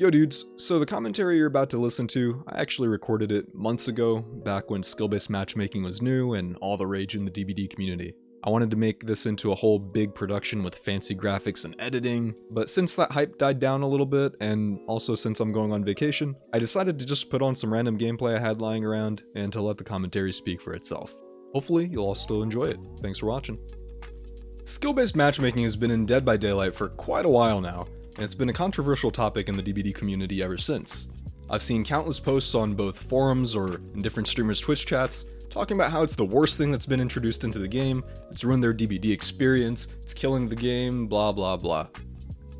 Yo dudes, so the commentary you're about to listen to, I actually recorded it months ago, back when skill-based matchmaking was new and all the rage in the DBD community. I wanted to make this into a whole big production with fancy graphics and editing, but since that hype died down a little bit, and also since I'm going on vacation, I decided to just put on some random gameplay I had lying around, and to let the commentary speak for itself. Hopefully, you'll all still enjoy it. Thanks for watching. Skill-based matchmaking has been in Dead by Daylight for quite a while now, and it's been a controversial topic in the DBD community ever since. I've seen countless posts on both forums or in different streamers' Twitch chats talking about how it's the worst thing that's been introduced into the game, it's ruined their DBD experience, it's killing the game, blah blah blah.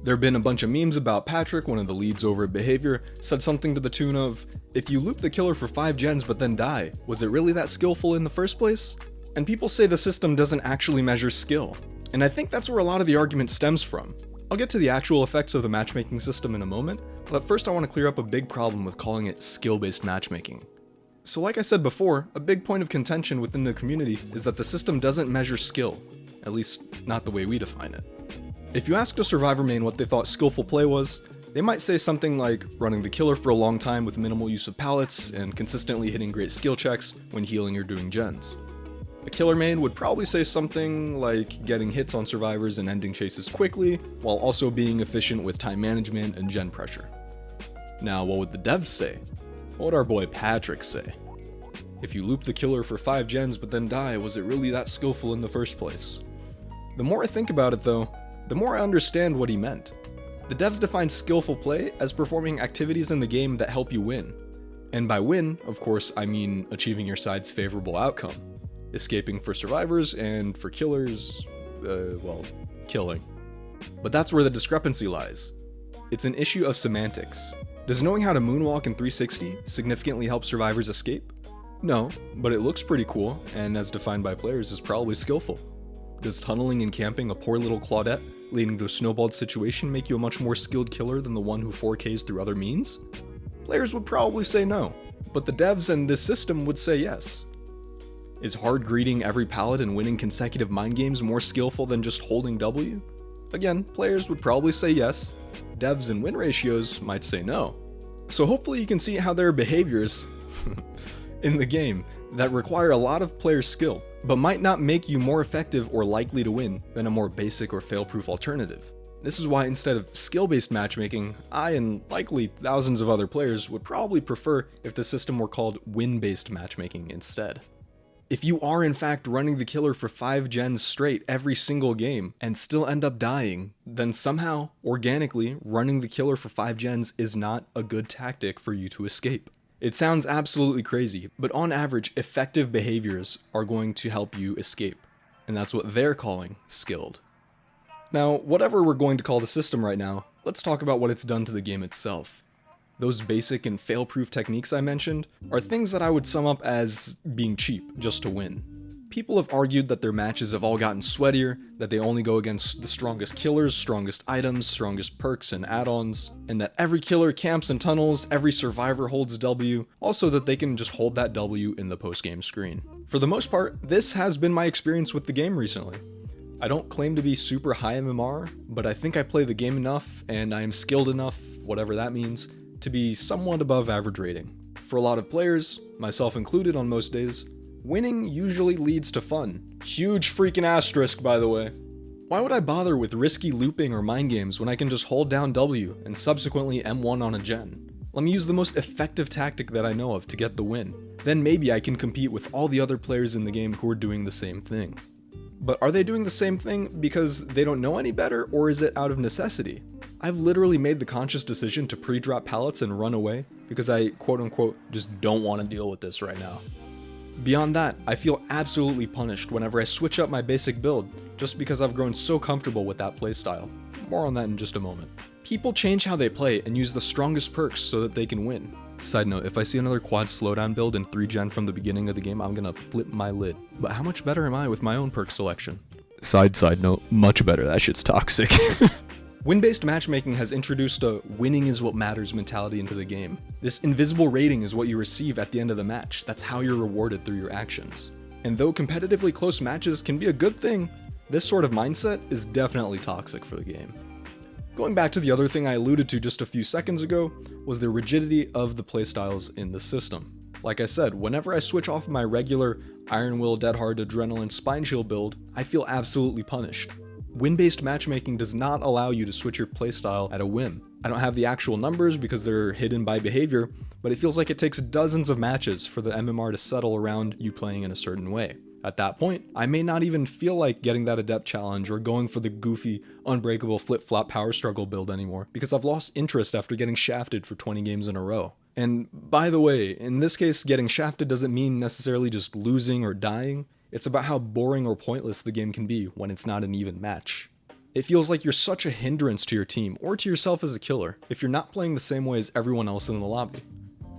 There have been a bunch of memes about Patrick, one of the leads over at Behavior, said something to the tune of, if you loop the killer for 5 gens but then die, was it really that skillful in the first place? And people say the system doesn't actually measure skill, and I think that's where a lot of the argument stems from. I'll get to the actual effects of the matchmaking system in a moment, but first I want to clear up a big problem with calling it skill-based matchmaking. So like I said before, a big point of contention within the community is that the system doesn't measure skill, at least not the way we define it. If you asked a Survivor main what they thought skillful play was, they might say something like running the killer for a long time with minimal use of pallets and consistently hitting great skill checks when healing or doing gens. A killer main would probably say something like getting hits on survivors and ending chases quickly, while also being efficient with time management and gen pressure. Now, what would the devs say? What would our boy Patrick say? If you loop the killer for 5 gens but then die, was it really that skillful in the first place? The more I think about it though, the more I understand what he meant. The devs define skillful play as performing activities in the game that help you win. And by win, of course, I mean achieving your side's favorable outcome. Escaping for survivors, and for killers, killing. But that's where the discrepancy lies. It's an issue of semantics. Does knowing how to moonwalk in 360 significantly help survivors escape? No, but it looks pretty cool, and as defined by players is probably skillful. Does tunneling and camping a poor little Claudette, leading to a snowballed situation, make you a much more skilled killer than the one who 4Ks through other means? Players would probably say no, but the devs and this system would say yes. Is hard greeting every pallet and winning consecutive mind games more skillful than just holding W? Again, players would probably say yes, devs and win ratios might say no. So hopefully you can see how there are behaviors in the game that require a lot of player skill, but might not make you more effective or likely to win than a more basic or fail-proof alternative. This is why instead of skill-based matchmaking, I and likely thousands of other players would probably prefer if the system were called win-based matchmaking instead. If you are in fact running the killer for 5 gens straight every single game and still end up dying, then somehow, organically, running the killer for 5 gens is not a good tactic for you to escape. It sounds absolutely crazy, but on average, effective behaviors are going to help you escape, and that's what they're calling skilled. Now, whatever we're going to call the system right now, let's talk about what it's done to the game itself. Those basic and fail-proof techniques I mentioned are things that I would sum up as being cheap just to win. People have argued that their matches have all gotten sweatier, that they only go against the strongest killers, strongest items, strongest perks and add-ons, and that every killer camps and tunnels, every survivor holds W, also that they can just hold that W in the post-game screen. For the most part, this has been my experience with the game recently. I don't claim to be super high MMR, but I think I play the game enough, and I am skilled enough, whatever that means, to be somewhat above average rating. For a lot of players, myself included on most days, winning usually leads to fun. Huge freaking asterisk, by the way. Why would I bother with risky looping or mind games when I can just hold down W and subsequently M1 on a gen? Let me use the most effective tactic that I know of to get the win. Then maybe I can compete with all the other players in the game who are doing the same thing. But are they doing the same thing because they don't know any better, or is it out of necessity? I've literally made the conscious decision to pre-drop pallets and run away because I quote-unquote just don't want to deal with this right now. Beyond that, I feel absolutely punished whenever I switch up my basic build just because I've grown so comfortable with that playstyle. More on that in just a moment. People change how they play and use the strongest perks so that they can win. Side note, if I see another quad slowdown build in 3 gen from the beginning of the game, I'm gonna flip my lid. But how much better am I with my own perk selection? Side note, much better, that shit's toxic. Win-based matchmaking has introduced a winning is what matters mentality into the game. This invisible rating is what you receive at the end of the match. That's how you're rewarded through your actions. And though competitively close matches can be a good thing, this sort of mindset is definitely toxic for the game. Going back to the other thing I alluded to just a few seconds ago, was the rigidity of the playstyles in the system. Like I said, whenever I switch off my regular Iron Will, Dead Hard, Adrenaline, Spine Shield build, I feel absolutely punished. Win-based matchmaking does not allow you to switch your playstyle at a whim. I don't have the actual numbers because they're hidden by behavior, but it feels like it takes dozens of matches for the MMR to settle around you playing in a certain way. At that point, I may not even feel like getting that Adept challenge or going for the goofy, unbreakable flip-flop power struggle build anymore, because I've lost interest after getting shafted for 20 games in a row. And by the way, in this case, getting shafted doesn't mean necessarily just losing or dying. It's about how boring or pointless the game can be when it's not an even match. It feels like you're such a hindrance to your team, or to yourself as a killer, if you're not playing the same way as everyone else in the lobby.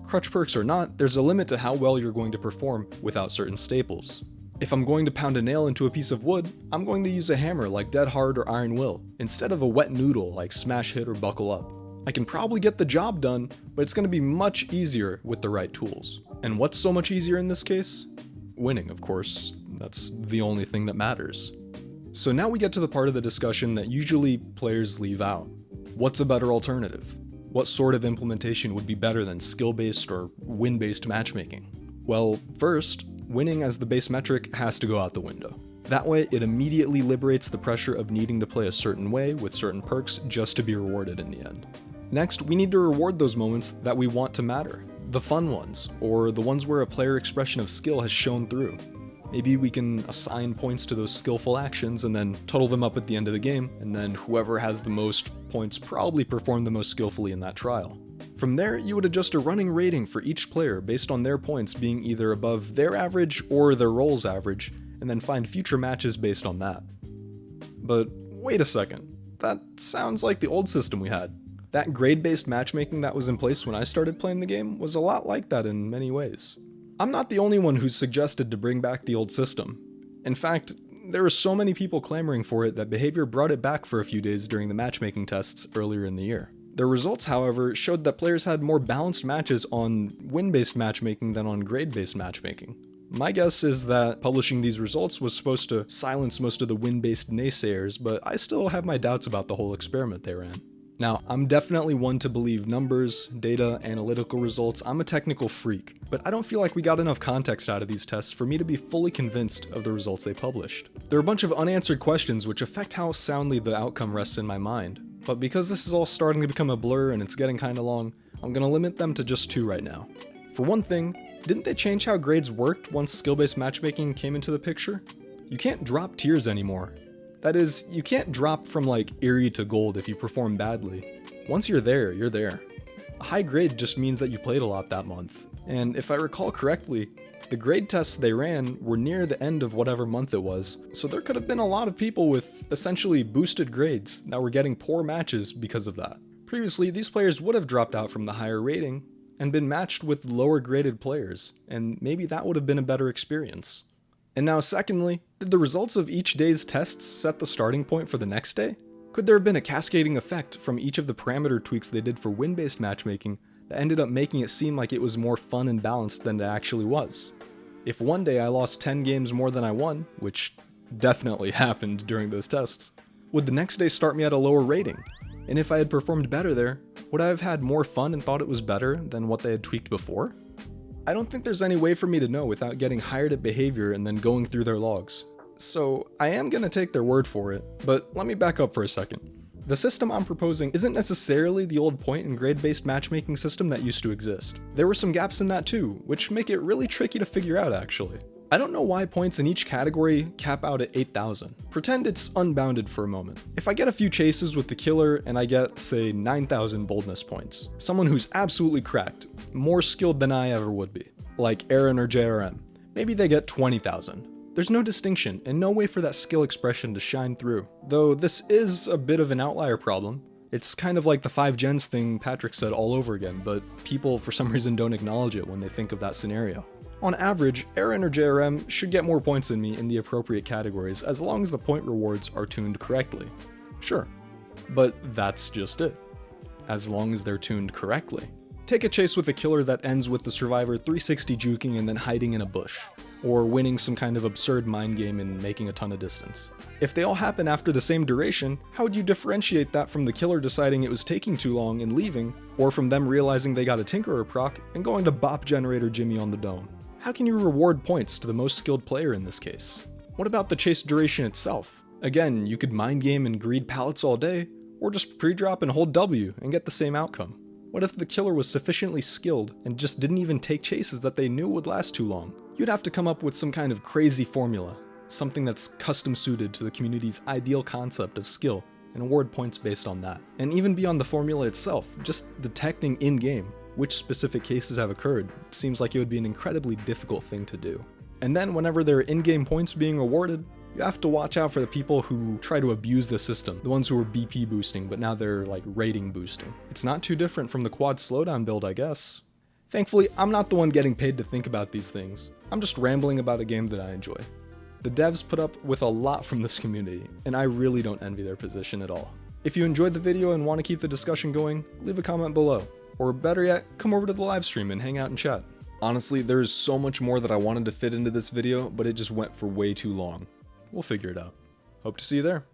Crutch perks or not, there's a limit to how well you're going to perform without certain staples. If I'm going to pound a nail into a piece of wood, I'm going to use a hammer like Dead Hard or Iron Will, instead of a wet noodle like Smash Hit or Buckle Up. I can probably get the job done, but it's going to be much easier with the right tools. And what's so much easier in this case? Winning, of course. That's the only thing that matters. So now we get to the part of the discussion that usually players leave out. What's a better alternative? What sort of implementation would be better than skill-based or win-based matchmaking? Well, first, winning as the base metric has to go out the window. That way, it immediately liberates the pressure of needing to play a certain way with certain perks just to be rewarded in the end. Next, we need to reward those moments that we want to matter. The fun ones, or the ones where a player expression of skill has shown through. Maybe we can assign points to those skillful actions and then total them up at the end of the game, and then whoever has the most points probably performed the most skillfully in that trial. From there, you would adjust a running rating for each player based on their points being either above their average or their role's average, and then find future matches based on that. But wait a second, that sounds like the old system we had. That grade-based matchmaking that was in place when I started playing the game was a lot like that in many ways. I'm not the only one who's suggested to bring back the old system. In fact, there were so many people clamoring for it that Behavior brought it back for a few days during the matchmaking tests earlier in the year. Their results, however, showed that players had more balanced matches on win-based matchmaking than on grade-based matchmaking. My guess is that publishing these results was supposed to silence most of the win-based naysayers, but I still have my doubts about the whole experiment they ran. Now, I'm definitely one to believe numbers, data, analytical results. I'm a technical freak, but I don't feel like we got enough context out of these tests for me to be fully convinced of the results they published. There are a bunch of unanswered questions which affect how soundly the outcome rests in my mind, but because this is all starting to become a blur and it's getting kinda long, I'm gonna limit them to just 2 right now. For one thing, didn't they change how grades worked once skill-based matchmaking came into the picture? You can't drop tiers anymore. That is, you can't drop from like eerie to gold if you perform badly. Once you're there, you're there. A high grade just means that you played a lot that month. And if I recall correctly, the grade tests they ran were near the end of whatever month it was, so there could have been a lot of people with essentially boosted grades that were getting poor matches because of that. Previously, these players would have dropped out from the higher rating and been matched with lower graded players, and maybe that would have been a better experience. And now secondly, did the results of each day's tests set the starting point for the next day? Could there have been a cascading effect from each of the parameter tweaks they did for win-based matchmaking that ended up making it seem like it was more fun and balanced than it actually was? If one day I lost 10 games more than I won, which definitely happened during those tests, would the next day start me at a lower rating? And if I had performed better there, would I have had more fun and thought it was better than what they had tweaked before? I don't think there's any way for me to know without getting hired at Behavior and then going through their logs. So I am gonna take their word for it, but let me back up for a second. The system I'm proposing isn't necessarily the old point and grade-based matchmaking system that used to exist. There were some gaps in that too, which make it really tricky to figure out actually. I don't know why points in each category cap out at 8,000. Pretend it's unbounded for a moment. If I get a few chases with the killer and I get, say, 9,000 boldness points, someone who's absolutely cracked, more skilled than I ever would be, like Aaron or JRM, maybe they get 20,000. There's no distinction and no way for that skill expression to shine through, though this is a bit of an outlier problem. It's kind of like the 5 gens thing Patrick said all over again, but people for some reason don't acknowledge it when they think of that scenario. On average, Aaron or JRM should get more points than me in the appropriate categories as long as the point rewards are tuned correctly. Sure, but that's just it. As long as they're tuned correctly. Take a chase with a killer that ends with the survivor 360 juking and then hiding in a bush. or winning some kind of absurd mind game and making a ton of distance. If they all happen after the same duration, how would you differentiate that from the killer deciding it was taking too long and leaving, or from them realizing they got a Tinkerer proc and going to bop Generator Jimmy on the dome? How can you reward points to the most skilled player in this case? What about the chase duration itself? Again, you could mind game and greed pallets all day, or just pre-drop and hold W and get the same outcome. What if the killer was sufficiently skilled and just didn't even take chases that they knew would last too long? You'd have to come up with some kind of crazy formula, something that's custom suited to the community's ideal concept of skill, and award points based on that. And even beyond the formula itself, just detecting in-game which specific cases have occurred seems like it would be an incredibly difficult thing to do. And then whenever there are in-game points being awarded, you have to watch out for the people who try to abuse the system, the ones who are BP boosting, but now they're like rating boosting. It's not too different from the quad slowdown build, I guess. Thankfully, I'm not the one getting paid to think about these things. I'm just rambling about a game that I enjoy. The devs put up with a lot from this community, and I really don't envy their position at all. If you enjoyed the video and want to keep the discussion going, leave a comment below. Or better yet, come over to the live stream and hang out and chat. Honestly, there is so much more that I wanted to fit into this video, but it just went for way too long. We'll figure it out. Hope to see you there.